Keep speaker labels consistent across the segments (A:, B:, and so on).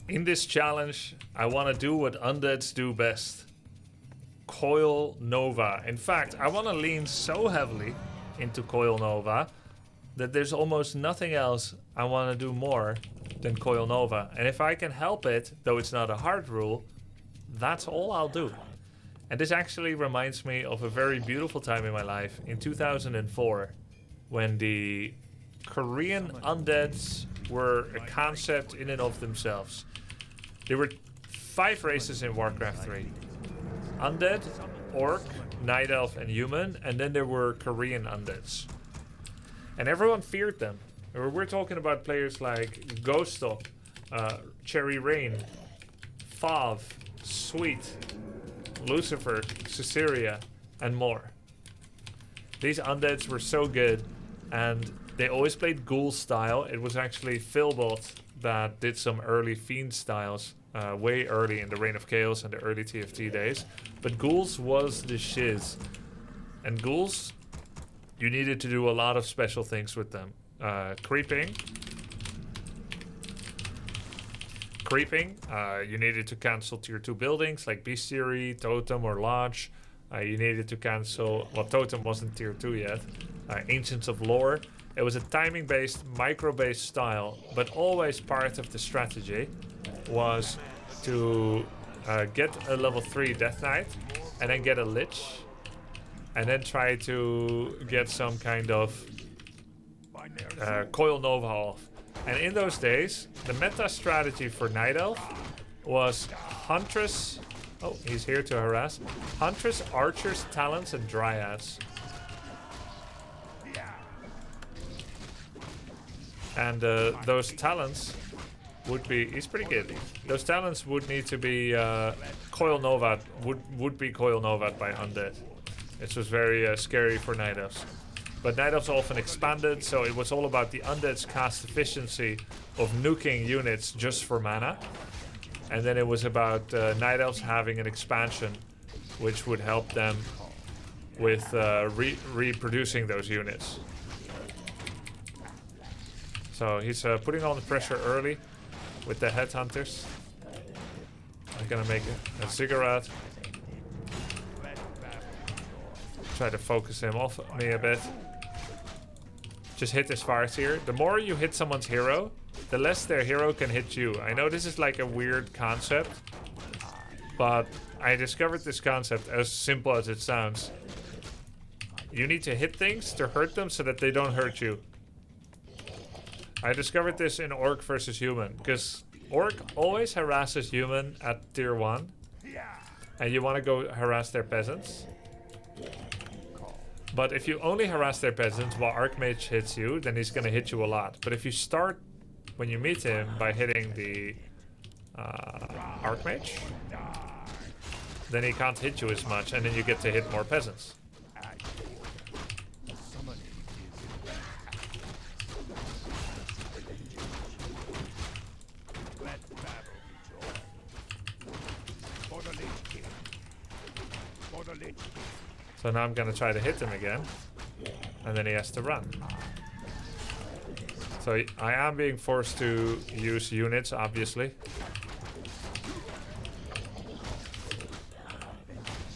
A: In this challenge, I want to do what undeads do best. Coil Nova. In fact, I want to lean so heavily into Coil Nova that there's almost nothing else I want to do more than Coil Nova. And if I can help it, though it's not a hard rule, that's all I'll do. And this actually reminds me of a very beautiful time in my life in 2004 when the Korean undeads were a concept in and of themselves. There were 5 races in Warcraft 3. Undead, Orc, Night Elf, and Human, and then there were Korean undeads. And everyone feared them. We're talking about players like Ghostop, Cherry Rain, Fav, Sweet, Lucifer, Caesarea, and more. These undeads were so good, and they always played Ghoul style. It was actually Philbot that did some early Fiend styles, way early in the Reign of Chaos and the early TFT days. But Ghouls was the shiz. And Ghouls, you needed to do a lot of special things with them. Creeping, you needed to cancel tier 2 buildings like Bestiary, Totem, or Lodge. You needed to cancel, well, Totem wasn't tier 2 yet, Ancients of Lore. It was a timing-based, micro-based style, but always part of the strategy was to get a level 3 Death Knight, and then get a Lich, and then try to get some kind of Coil Nova off. And in those days, the meta strategy for Night Elf was Huntress. Oh, he's here to harass. Huntress, Archers, Talents, and Dryads. And those talents would be... He's pretty good. Those talents would need to be Coil Nova. Would be Coil Nova by Undead. This was very scary for Night Elves. But Night Elves often expanded, so it was all about the Undead's cast efficiency of nuking units just for mana. And then it was about Night Elves having an expansion which would help them with reproducing those units. So he's putting on the pressure early with the headhunters. I'm gonna make a ziggurat. Try to focus him off me a bit. Just hit his fires here. The more you hit someone's hero, the less their hero can hit you. I know this is like a weird concept, but I discovered this concept, as simple as it sounds. You need to hit things to hurt them so that they don't hurt you. I discovered this in Orc versus Human, because Orc always harasses Human at tier 1, and you want to go harass their peasants. But if you only harass their peasants while Archmage hits you, then he's going to hit you a lot. But if you start, when you meet him, by hitting the Archmage, then he can't hit you as much, and then you get to hit more peasants. So now I'm gonna try to hit him again, and then he has to run. So I am being forced to use units, obviously.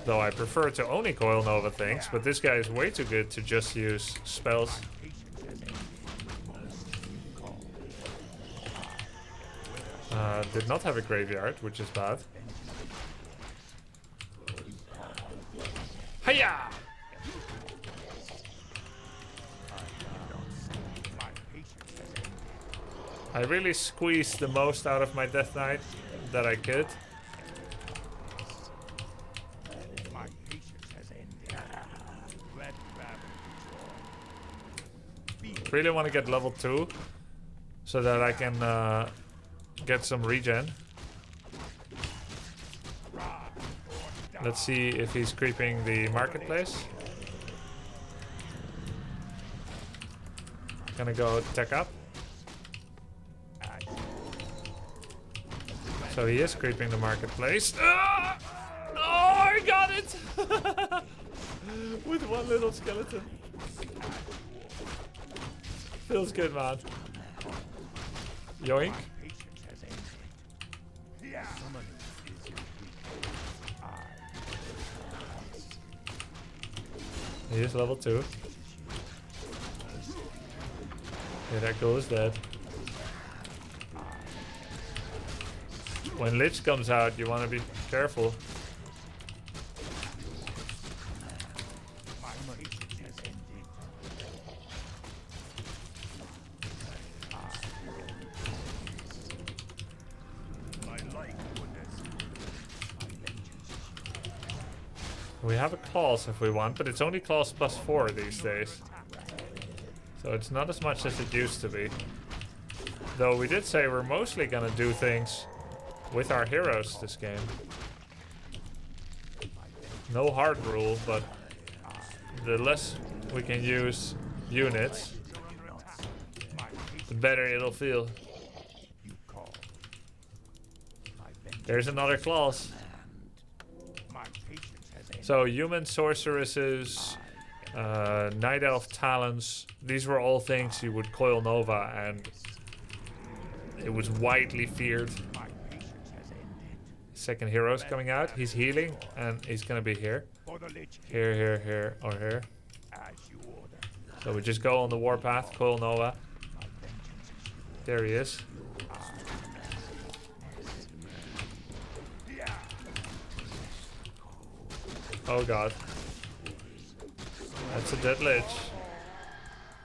A: Though I prefer to only Coil Nova things, but this guy is way too good to just use spells. Did not have a graveyard, which is bad. Hiya! I really squeezed the most out of my Death Knight that I could. Really want to get level 2 so that I can get some regen. Let's see if he's creeping the marketplace. Gonna go tech up. So he is creeping the marketplace. Ah! Oh, I got it! With one little skeleton. Feels good, man. Yoink. He is level 2. Yeah, that goes dead. When Lich comes out, you want to be careful. We have a clause if we want, but it's only clause +4 these days. So it's not as much as it used to be. Though we did say we're mostly gonna do things with our heroes this game. No hard rule, but the less we can use units, the better it'll feel. There's another clause. So human sorceresses, night elf talents, these were all things you would coil Nova, and it was widely feared. Second hero's coming out. He's healing, and he's gonna be here. Here, here, here, or here. So we just go on the warpath, coil Nova. There he is. Oh god. That's a dead Lich.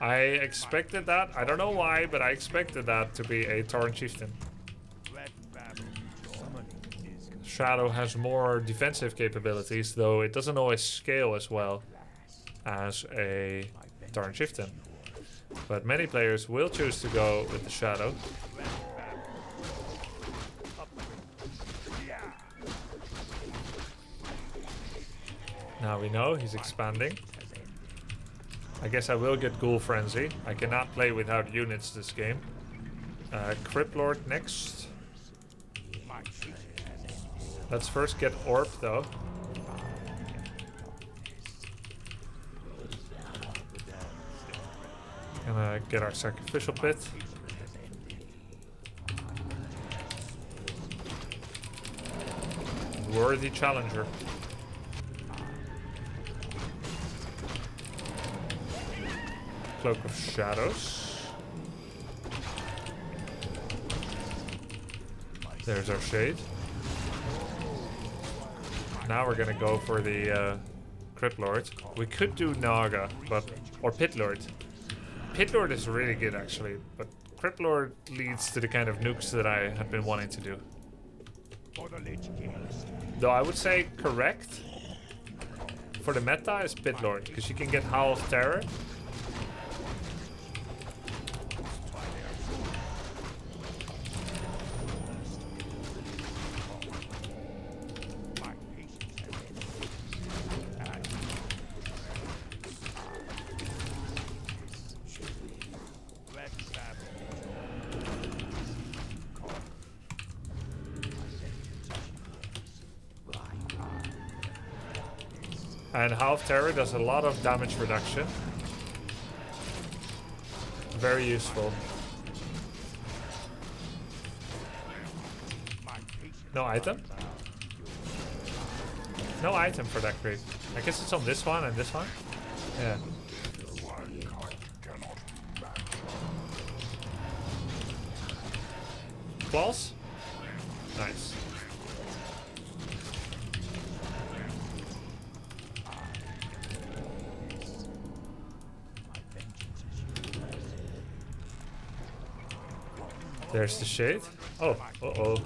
A: I expected that. I don't know why, but I expected that to be a Tauren Chieftain. Shadow has more defensive capabilities, though it doesn't always scale as well as a Tauren Chieftain. But many players will choose to go with the Shadow. Now we know he's expanding. I guess I will get Ghoul Frenzy. I cannot play without units this game. Crypt Lord next. Let's first get Orb though. Gonna get our Sacrificial Pit. Worthy challenger. Cloak of Shadows. There's our Shade. Now we're gonna go for the Crypt Lord. We could do Naga, but or Pit Lord. Pit Lord is really good actually, but Crypt Lord leads to the kind of nukes that I had been wanting to do. Though I would say correct for the meta is Pit Lord, because you can get Howl of Terror. And Howl of Terror does a lot of damage reduction. Very useful. No item? No item for that creep. I guess it's on this one and this one? Yeah. Claws? Nice. There's the Shade. Oh, uh-oh.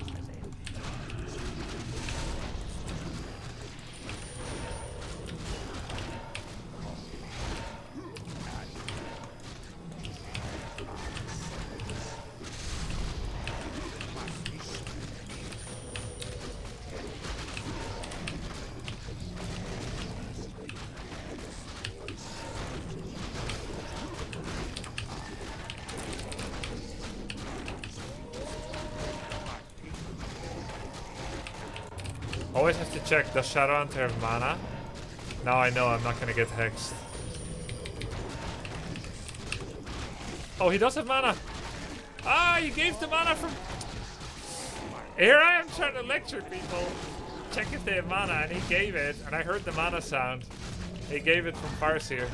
A: Always have to check, does Shadowhunter have mana? Now I know I'm not gonna get hexed. Oh, he does have mana! Ah, he gave the mana from... Here I am trying to lecture people. Check if they have mana, and he gave it, and I heard the mana sound. He gave it from Farseer.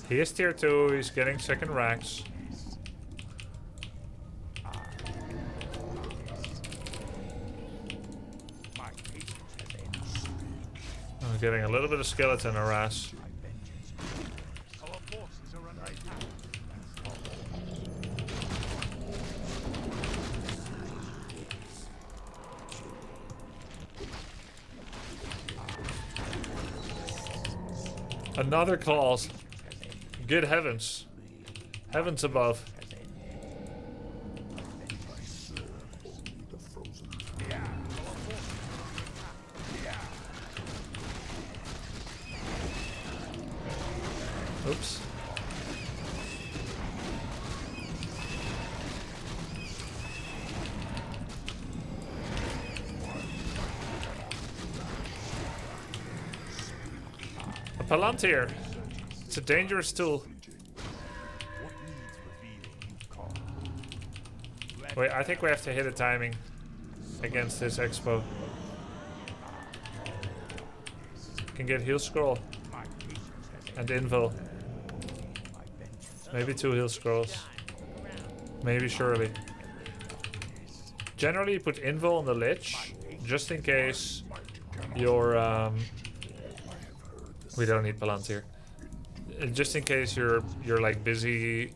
A: He is tier 2, he's getting second racks. I'm getting a little bit of skeleton harass. Another claws. Good heavens. Heavens above. Oops. A Palantir. It's a dangerous tool. Wait, I think we have to hit a timing against this expo. Can get heal scroll and invul. Maybe 2 heal scrolls. Maybe surely. Generally, you put invul on the Lich just in case your we don't need Palantir. Just in case you're like busy,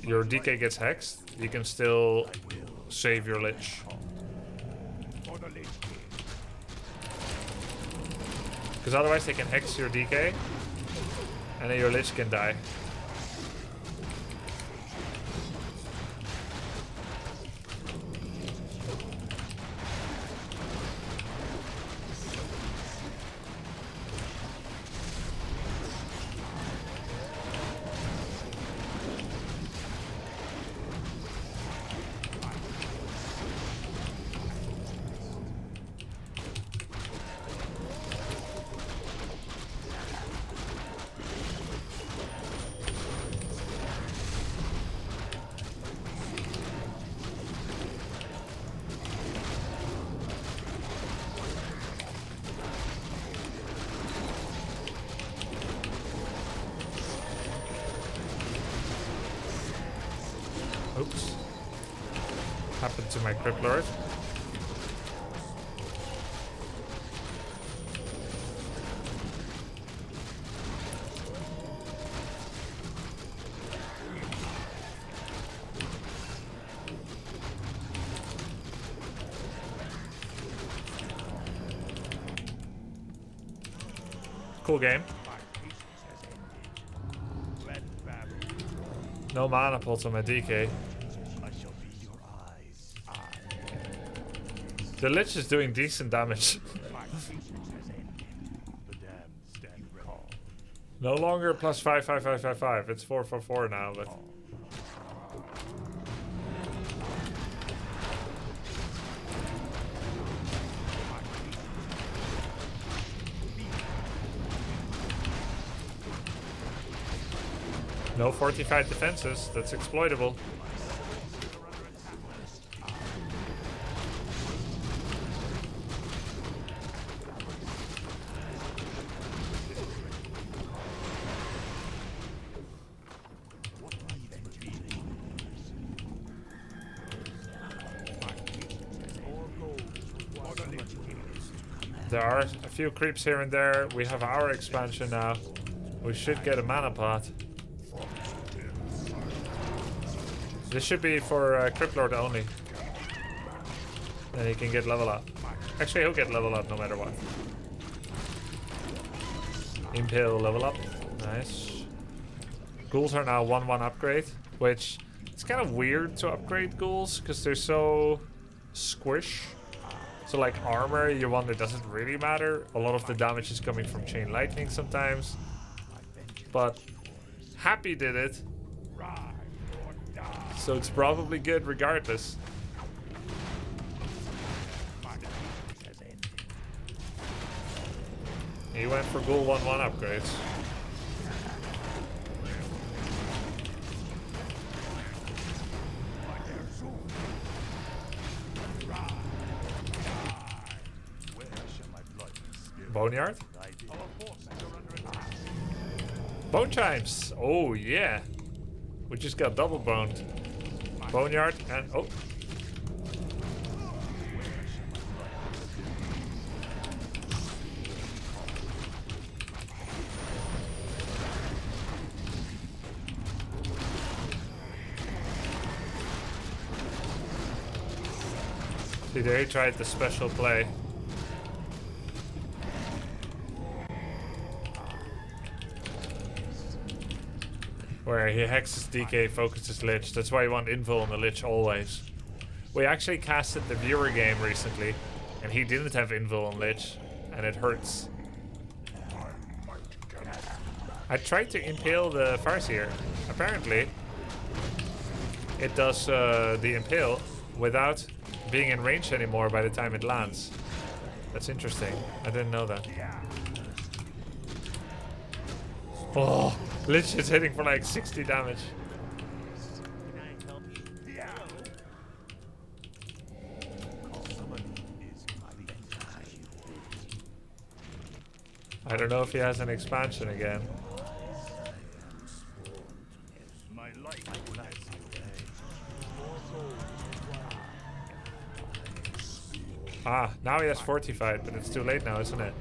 A: your DK gets hexed, you can still save your Lich. Because otherwise they can hex your DK and then your Lich can die. Oops. Happened to my Crypt Lord. Cool game. No mana pulse on my DK. The Lich is doing decent damage. No longer plus 55555. It's 444 now, but no fortified defenses. That's exploitable. There are a few creeps here and there. We have our expansion now. We should get a mana pot. This should be for Crypt Lord only. Then he can get level up. Actually, he'll get level up no matter what. Impale level up. Nice. Ghouls are now 1-1 upgrade, which it's kind of weird to upgrade ghouls because they're so squish. So like armor, you wonder, does it really matter? A lot of the damage is coming from chain lightning sometimes. But Happy did it. So it's probably good regardless. He went for ghoul 1-1 upgrades. Boneyard? Bone chimes! Oh yeah! We just got double boned. Boneyard and oh! See, there he tried the special play. Where he hexes DK, focuses Lich. That's why you want invul on the Lich always. We actually casted the viewer game recently, and he didn't have invul on Lich, and it hurts. I tried to impale the Farseer. Apparently, it does the impale without being in range anymore by the time it lands. That's interesting. I didn't know that. Oh, Lich is hitting for like 60 damage. I don't know if he has an expansion again. Ah, now he has fortified, but it's too late now, isn't it?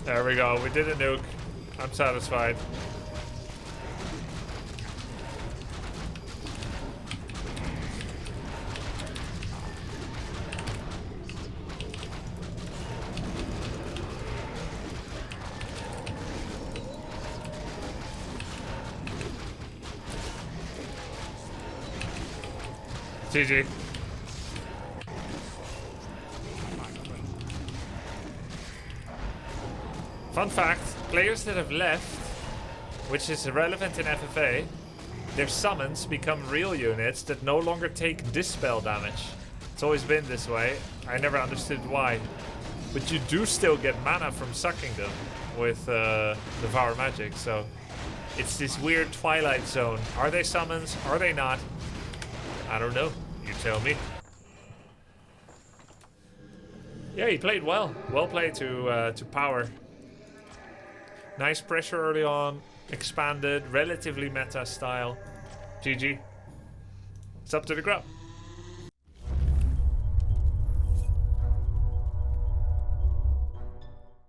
A: There we go, we did a nuke. I'm satisfied. GG. Fun fact, players that have left, which is irrelevant in FFA, their summons become real units that no longer take dispel damage. It's always been this way. I never understood why. But you do still get mana from sucking them with Devour Magic, so it's this weird Twilight Zone. Are they summons? Are they not? I don't know. You tell me. Yeah, he played well. Well played to power. Nice pressure early on. Expanded, relatively meta style. GG. It's up to the Grub.